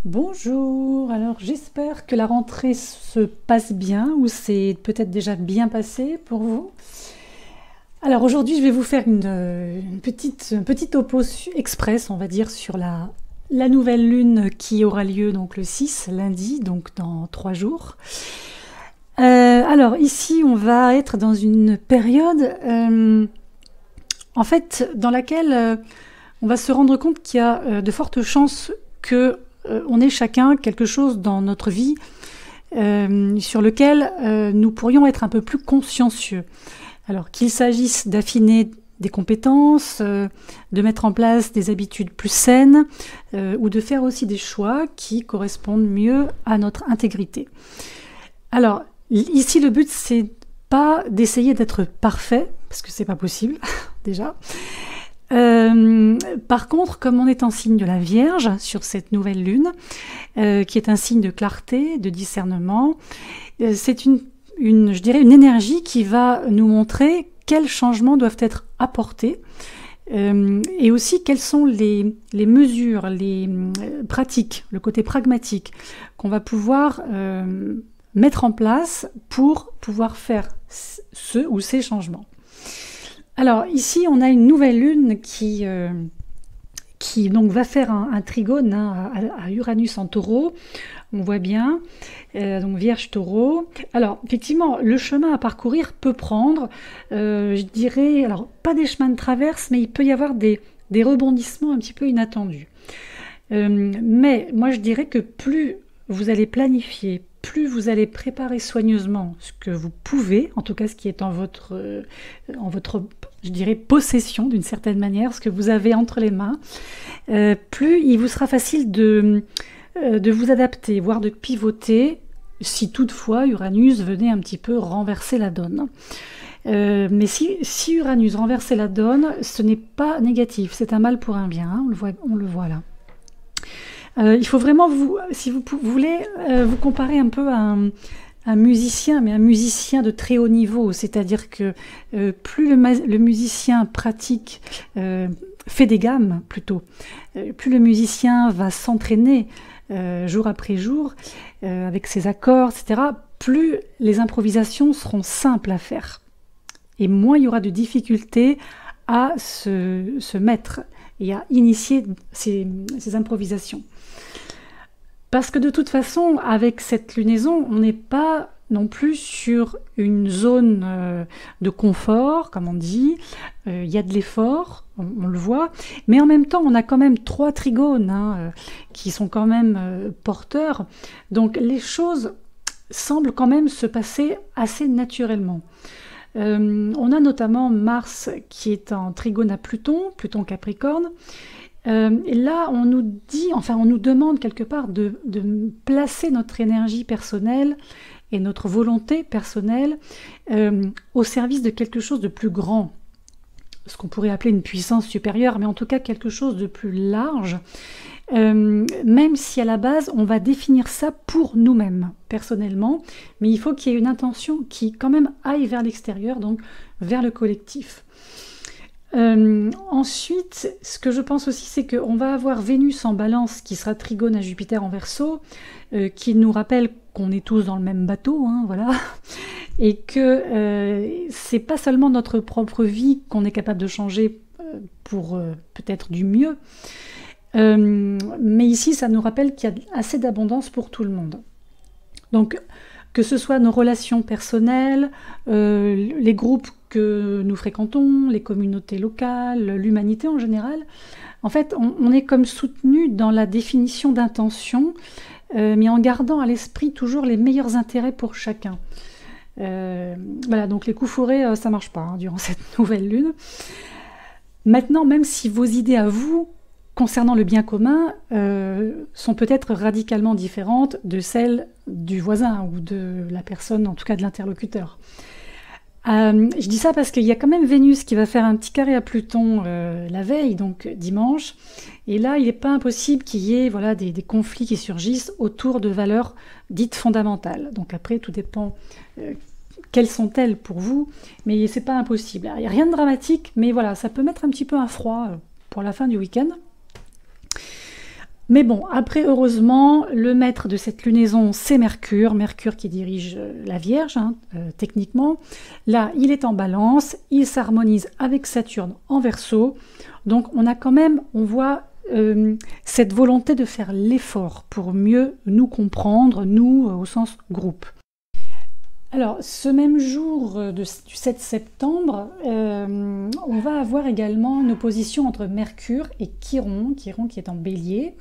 Bonjour, alors j'espère que la rentrée se passe bien ou c'est peut-être déjà bien passé pour vous. Alors aujourd'hui je vais vous faire un petit topo express on va dire sur la nouvelle lune qui aura lieu donc le 6 lundi, donc dans 3 jours. Alors ici on va être dans une période en fait dans laquelle on va se rendre compte qu'il y a de fortes chances que on ait chacun quelque chose dans notre vie sur lequel nous pourrions être un peu plus consciencieux. Alors qu'il s'agisse d'affiner des compétences, de mettre en place des habitudes plus saines ou de faire aussi des choix qui correspondent mieux à notre intégrité. Alors ici le but c'est pas d'essayer d'être parfait parce que c'est pas possible déjà. Par contre, comme on est en signe de la Vierge sur cette nouvelle lune, qui est un signe de clarté, de discernement, c'est je dirais une énergie qui va nous montrer quels changements doivent être apportés et aussi quelles sont les mesures, les pratiques, le côté pragmatique qu'on va pouvoir mettre en place pour pouvoir faire ce ou ces changements. Alors ici on a une nouvelle lune qui donc va faire un trigone à Uranus en taureau, on voit bien, donc Vierge taureau. Alors effectivement le chemin à parcourir peut prendre, je dirais, alors pas des chemins de traverse, mais il peut y avoir des rebondissements un petit peu inattendus. Mais moi je dirais que plus vous allez planifier, plus vous allez préparer soigneusement ce que vous pouvez, en tout cas ce qui est en votre je dirais, possession d'une certaine manière, ce que vous avez entre les mains, plus il vous sera facile de vous adapter, voire de pivoter, si toutefois Uranus venait un petit peu renverser la donne. Mais si Uranus renversait la donne, ce n'est pas négatif, c'est un mal pour un bien, hein, on le voit là. Il faut vraiment, si vous voulez, vous comparer un peu à un musicien, mais un musicien de très haut niveau, c'est-à-dire que plus le musicien pratique, fait des gammes plutôt, plus le musicien va s'entraîner jour après jour avec ses accords, etc., plus les improvisations seront simples à faire. Et moins il y aura de difficultés à se mettre et à initier ces improvisations. Parce que de toute façon, avec cette lunaison, on n'est pas non plus sur une zone de confort, comme on dit. Il y a de l'effort, on le voit. Mais en même temps, on a quand même 3 trigones qui sont quand même porteurs. Donc les choses semblent quand même se passer assez naturellement. On a notamment Mars qui est en trigone à Pluton Capricorne. Et là, on nous demande quelque part de placer notre énergie personnelle et notre volonté personnelle au service de quelque chose de plus grand, ce qu'on pourrait appeler une puissance supérieure, mais en tout cas quelque chose de plus large, même si à la base, on va définir ça pour nous-mêmes, personnellement, mais il faut qu'il y ait une intention qui quand même aille vers l'extérieur, donc vers le collectif. Ensuite, ce que je pense aussi, c'est qu'on va avoir Vénus en Balance qui sera trigone à Jupiter en Verseau, qui nous rappelle qu'on est tous dans le même bateau, hein, voilà, et que c'est pas seulement notre propre vie qu'on est capable de changer pour peut-être du mieux, mais ici ça nous rappelle qu'il y a assez d'abondance pour tout le monde. Donc que ce soit nos relations personnelles, les groupes que nous fréquentons, les communautés locales, l'humanité en général, en fait, on est comme soutenu dans la définition d'intention, mais en gardant à l'esprit toujours les meilleurs intérêts pour chacun. Voilà, donc les coups fourrés, ça marche pas durant cette nouvelle lune. Maintenant, même si vos idées à vous, concernant le bien commun, sont peut-être radicalement différentes de celles du voisin ou de la personne, en tout cas de l'interlocuteur. Je dis ça parce qu'il y a quand même Vénus qui va faire un petit carré à Pluton la veille, donc dimanche, et là il n'est pas impossible qu'il y ait des conflits qui surgissent autour de valeurs dites fondamentales. Donc après tout dépend quelles sont-elles pour vous, mais c'est pas impossible. Il n'y a rien de dramatique, mais voilà, ça peut mettre un petit peu un froid pour la fin du week-end. Mais bon, après, heureusement, le maître de cette lunaison, c'est Mercure, Mercure qui dirige la Vierge, hein, techniquement. Là, il est en Balance, il s'harmonise avec Saturne en Verseau. Donc, on a quand même, on voit cette volonté de faire l'effort pour mieux nous comprendre, nous, au sens groupe. Alors, ce même jour du 7 septembre, on va avoir également une opposition entre Mercure et Chiron, Chiron qui est en Bélier,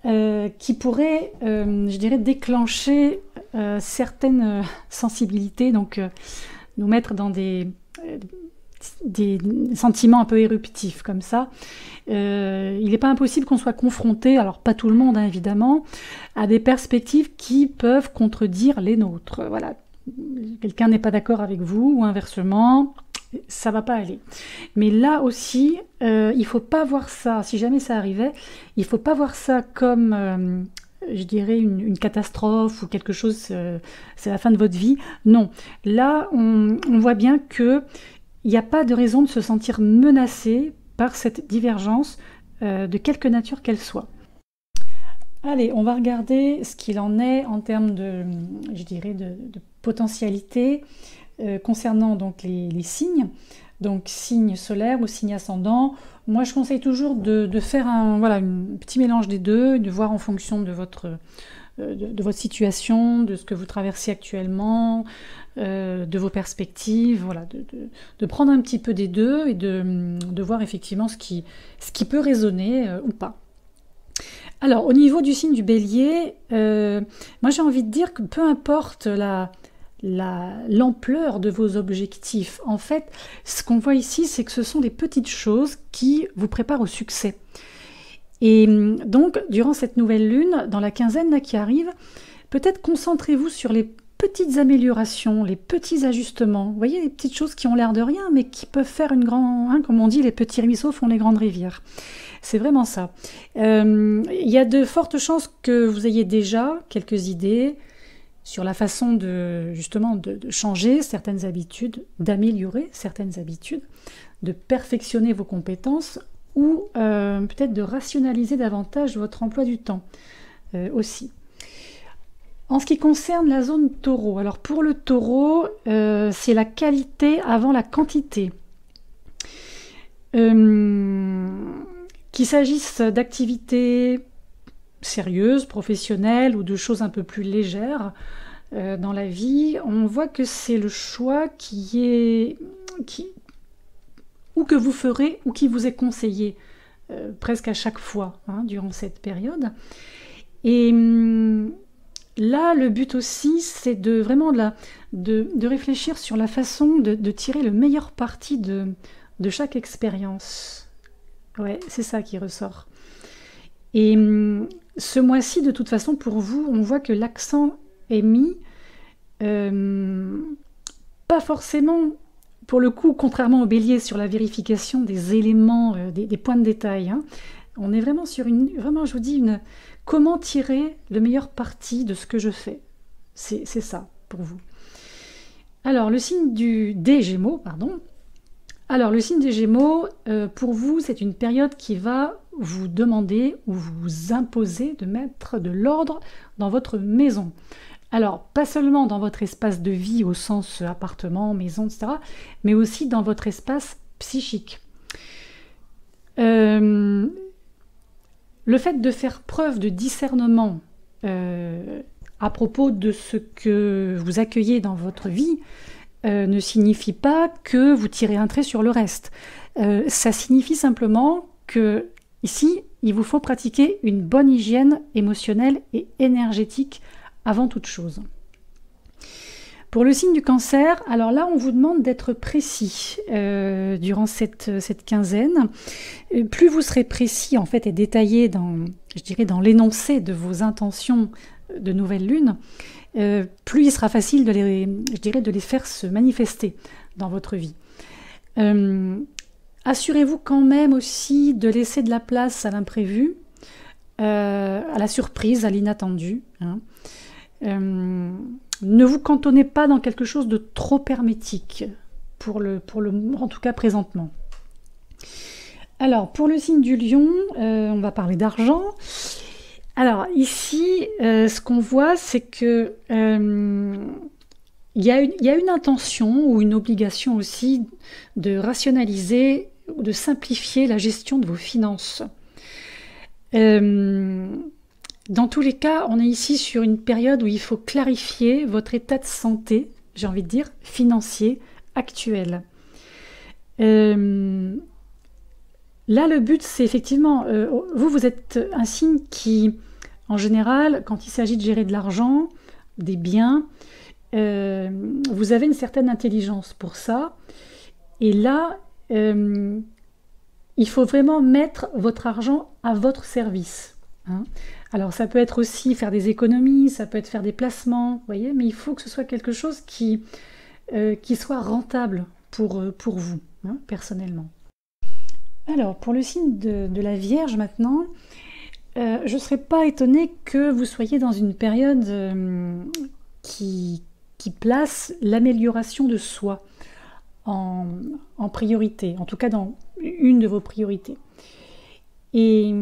qui pourrait, je dirais, déclencher certaines sensibilités, donc nous mettre dans des sentiments un peu éruptifs comme ça. Il n'est pas impossible qu'on soit confronté, alors pas tout le monde hein, évidemment, à des perspectives qui peuvent contredire les nôtres. Voilà. Quelqu'un n'est pas d'accord avec vous ou inversement, ça va pas aller. Mais là aussi, il faut pas voir ça, si jamais ça arrivait, il faut pas voir ça comme, je dirais, une catastrophe ou quelque chose, c'est la fin de votre vie. Non, là, on voit bien que il n'y a pas de raison de se sentir menacé par cette divergence, de quelque nature qu'elle soit. Allez, on va regarder ce qu'il en est en termes de, je dirais, de potentialité concernant donc les signes, donc signe solaire ou signe ascendant. Moi, je conseille toujours de faire un petit mélange des deux, de voir en fonction de votre situation, de ce que vous traversez actuellement, de vos perspectives, voilà, de prendre un petit peu des deux et de voir effectivement ce qui peut résonner ou pas. Alors, au niveau du signe du Bélier, moi j'ai envie de dire que peu importe l'ampleur de vos objectifs, en fait, ce qu'on voit ici, c'est que ce sont des petites choses qui vous préparent au succès. Et donc, durant cette nouvelle lune, dans la quinzaine là, qui arrive, peut-être concentrez-vous sur les petites améliorations, les petits ajustements. Vous voyez, les petites choses qui ont l'air de rien, mais qui peuvent faire une grande... Hein, comme on dit, les petits ruisseaux font les grandes rivières. C'est vraiment ça. Il y a de fortes chances que vous ayez déjà quelques idées sur la façon de changer certaines habitudes, d'améliorer certaines habitudes, de perfectionner vos compétences ou peut-être de rationaliser davantage votre emploi du temps aussi. En ce qui concerne la zone taureau, alors pour le taureau, c'est la qualité avant la quantité. Qu'il s'agisse d'activités sérieuses, professionnelles ou de choses un peu plus légères dans la vie, on voit que c'est le choix ou que vous ferez ou qui vous est conseillé presque à chaque fois hein, durant cette période. Et là, le but aussi, c'est de vraiment de réfléchir sur la façon de tirer le meilleur parti de chaque expérience. Ouais, c'est ça qui ressort. Et ce mois-ci, de toute façon, pour vous, on voit que l'accent est mis, pas forcément, pour le coup, contrairement au Bélier, sur la vérification des éléments, des points de détail. Hein. On est vraiment sur vraiment, je vous dis, comment tirer le meilleur parti de ce que je fais. C'est ça, pour vous. Alors, le signe des Gémeaux, pardon. Alors, le signe des Gémeaux, pour vous, c'est une période qui va vous demander ou vous imposer de mettre de l'ordre dans votre maison. Alors, pas seulement dans votre espace de vie au sens appartement, maison, etc., mais aussi dans votre espace psychique. Le fait de faire preuve de discernement à propos de ce que vous accueillez dans votre vie, ne signifie pas que vous tirez un trait sur le reste. Ça signifie simplement que, ici, il vous faut pratiquer une bonne hygiène émotionnelle et énergétique avant toute chose. Pour le signe du Cancer, alors là, on vous demande d'être précis durant cette quinzaine. Plus vous serez précis, en fait, et détaillé dans l'énoncé de vos intentions de nouvelle lune, plus il sera facile de les faire se manifester dans votre vie. Assurez-vous quand même aussi de laisser de la place à l'imprévu, à la surprise, à l'inattendu. Hein. Ne vous cantonnez pas dans quelque chose de trop hermétique, en tout cas présentement. Alors, pour le signe du Lion, on va parler d'argent. Alors ici, ce qu'on voit, c'est que il y a une intention ou une obligation aussi de rationaliser ou de simplifier la gestion de vos finances. Dans tous les cas, on est ici sur une période où il faut clarifier votre état de santé, j'ai envie de dire, financier actuel. Là, le but, c'est effectivement, vous êtes un signe qui, en général, quand il s'agit de gérer de l'argent, des biens, vous avez une certaine intelligence pour ça. Et là, il faut vraiment mettre votre argent à votre service. Hein. Alors, ça peut être aussi faire des économies, ça peut être faire des placements, vous voyez, mais il faut que ce soit quelque chose qui soit rentable pour vous, hein, personnellement. Alors, pour le signe de la Vierge maintenant, je ne serais pas étonnée que vous soyez dans une période qui place l'amélioration de soi en priorité, en tout cas dans une de vos priorités. Et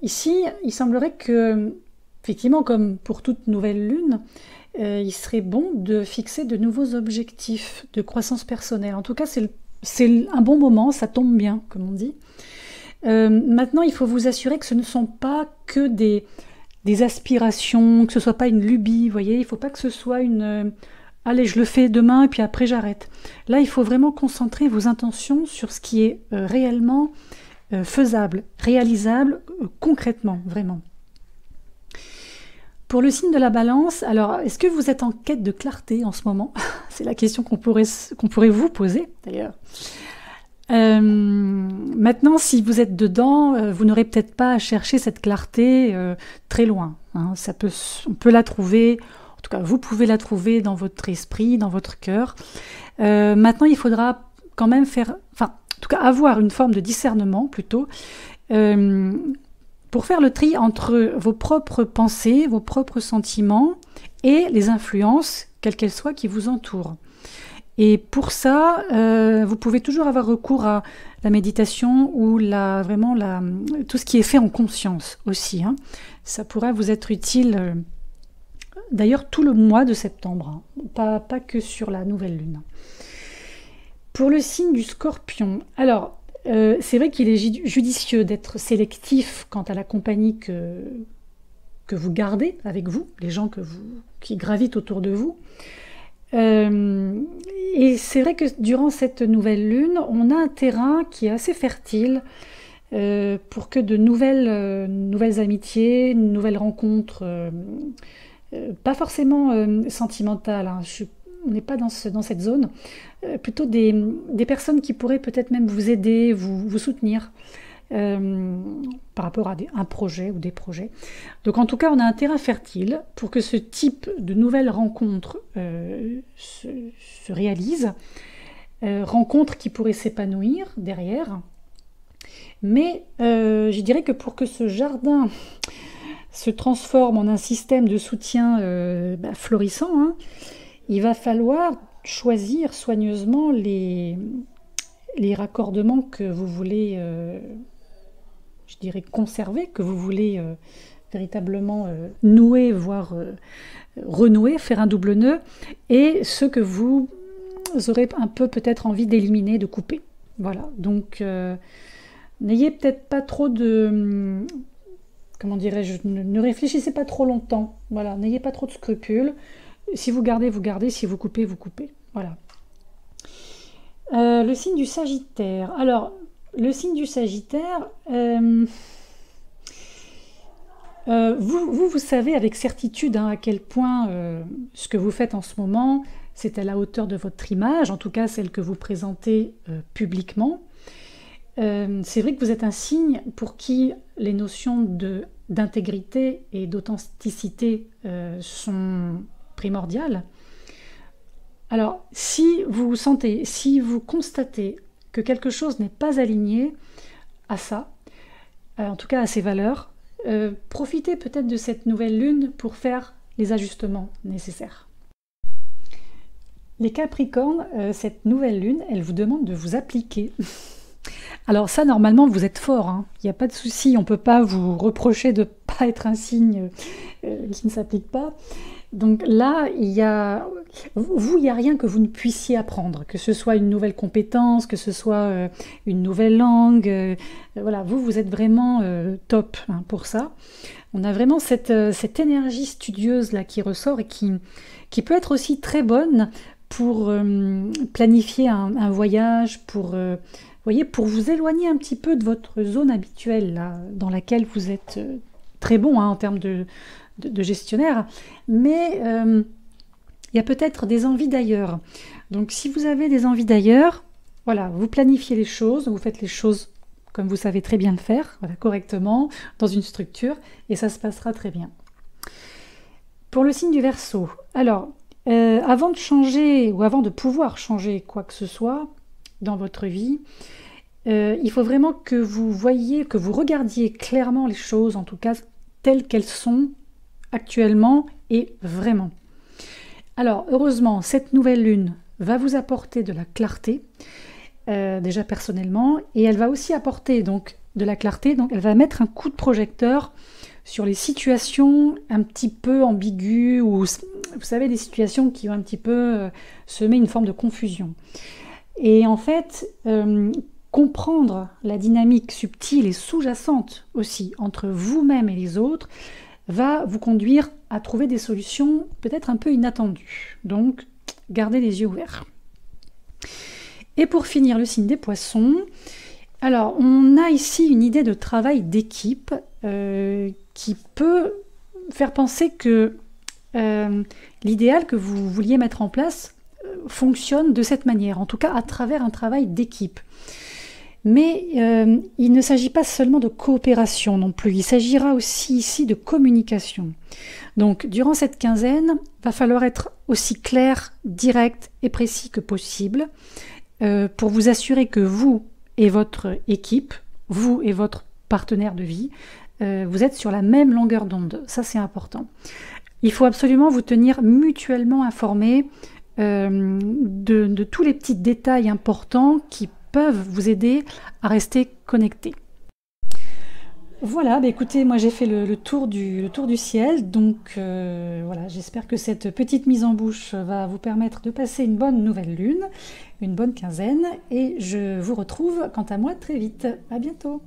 ici, il semblerait que, effectivement, comme pour toute nouvelle lune, il serait bon de fixer de nouveaux objectifs de croissance personnelle. En tout cas, c'est un bon moment, ça tombe bien, comme on dit. Maintenant, il faut vous assurer que ce ne sont pas que des aspirations, que ce ne soit pas une lubie, vous voyez. Il ne faut pas que ce soit allez, je le fais demain et puis après j'arrête. Là, il faut vraiment concentrer vos intentions sur ce qui est réellement faisable, réalisable, concrètement, vraiment. Pour le signe de la Balance, alors, est-ce que vous êtes en quête de clarté en ce moment? C'est la question qu'on pourrait vous poser, d'ailleurs. Maintenant, si vous êtes dedans, vous n'aurez peut-être pas à chercher cette clarté très loin. Hein. On peut la trouver, en tout cas, vous pouvez la trouver dans votre esprit, dans votre cœur. Maintenant, il faudra quand même en tout cas, avoir une forme de discernement, plutôt, pour faire le tri entre vos propres pensées, vos propres sentiments et les influences, quelles qu'elles soient, qui vous entourent. Et pour ça, vous pouvez toujours avoir recours à la méditation ou tout ce qui est fait en conscience aussi. Hein. Ça pourrait vous être utile, d'ailleurs, tout le mois de septembre, hein, pas que sur la nouvelle lune. Pour le signe du Scorpion, alors, c'est vrai qu'il est judicieux d'être sélectif quant à la compagnie que vous gardez avec vous, les gens qui gravitent autour de vous. Et c'est vrai que durant cette nouvelle lune, on a un terrain qui est assez fertile pour que de nouvelles amitiés, nouvelles rencontres, pas forcément sentimentales, hein, on n'est pas dans cette zone, plutôt des personnes qui pourraient peut-être même vous aider, vous soutenir par rapport à un projet ou des projets. Donc en tout cas, on a un terrain fertile pour que ce type de nouvelles rencontres se réalise, rencontres qui pourraient s'épanouir derrière. Mais je dirais que pour que ce jardin se transforme en un système de soutien florissant, hein, il va falloir choisir soigneusement les raccordements que vous voulez, je dirais, conserver, que vous voulez véritablement nouer, voire renouer, faire un double nœud, et ceux que vous aurez un peu peut-être envie d'éliminer, de couper. Voilà, donc n'ayez peut-être pas trop de... comment dirais-je, ne réfléchissez pas trop longtemps, voilà, n'ayez pas trop de scrupules. Si vous gardez, vous gardez, si vous coupez, vous coupez. Voilà. Le signe du Sagittaire. Alors, le signe du Sagittaire, vous savez avec certitude à quel point ce que vous faites en ce moment, c'est à la hauteur de votre image, en tout cas celle que vous présentez publiquement. C'est vrai que vous êtes un signe pour qui les notions d'intégrité et d'authenticité sont primordiales. Alors, si vous constatez que quelque chose n'est pas aligné à ça, en tout cas à ces valeurs, profitez peut-être de cette nouvelle lune pour faire les ajustements nécessaires. Les Capricornes, cette nouvelle lune, elle vous demande de vous appliquer Alors ça, normalement, vous êtes fort, hein. Il n'y a pas de souci, on ne peut pas vous reprocher de ne pas être un signe qui ne s'applique pas. Donc là, il n'y a rien que vous ne puissiez apprendre, que ce soit une nouvelle compétence, que ce soit une nouvelle langue. Voilà, vous êtes vraiment top hein, pour ça. On a vraiment cette énergie studieuse là qui ressort et qui peut être aussi très bonne pour planifier un voyage, voyez, pour vous éloigner un petit peu de votre zone habituelle là, dans laquelle vous êtes très bon hein, en termes de gestionnaire, mais il y a peut-être des envies d'ailleurs. Donc si vous avez des envies d'ailleurs, voilà, vous planifiez les choses, vous faites les choses comme vous savez très bien le faire, voilà, correctement, dans une structure, et ça se passera très bien. Pour le signe du Verseau, alors, avant de changer, ou avant de pouvoir changer quoi que ce soit dans votre vie, il faut vraiment que vous voyiez, que vous regardiez clairement les choses, en tout cas telles qu'elles sont actuellement et vraiment. Alors, heureusement, cette nouvelle lune va vous apporter de la clarté, déjà personnellement, et elle va aussi apporter donc de la clarté, donc elle va mettre un coup de projecteur sur les situations un petit peu ambiguës, ou vous savez, des situations qui ont un petit peu semé une forme de confusion. Et en fait, comprendre la dynamique subtile et sous-jacente aussi entre vous-même et les autres va vous conduire à trouver des solutions peut-être un peu inattendues. Donc, gardez les yeux ouverts. Et pour finir, le signe des Poissons. Alors, on a ici une idée de travail d'équipe qui peut faire penser que l'idéal que vous vouliez mettre en place fonctionne de cette manière, en tout cas à travers un travail d'équipe. Mais il ne s'agit pas seulement de coopération non plus, il s'agira aussi ici de communication. Donc durant cette quinzaine, il va falloir être aussi clair, direct et précis que possible pour vous assurer que vous et votre équipe, vous et votre partenaire de vie, vous êtes sur la même longueur d'onde. Ça, c'est important. Il faut absolument vous tenir mutuellement informés de tous les petits détails importants qui peuvent vous aider à rester connectés. Voilà, bah écoutez, moi j'ai fait le tour du ciel, donc voilà, j'espère que cette petite mise en bouche va vous permettre de passer une bonne nouvelle lune, une bonne quinzaine, et je vous retrouve quant à moi très vite. À bientôt.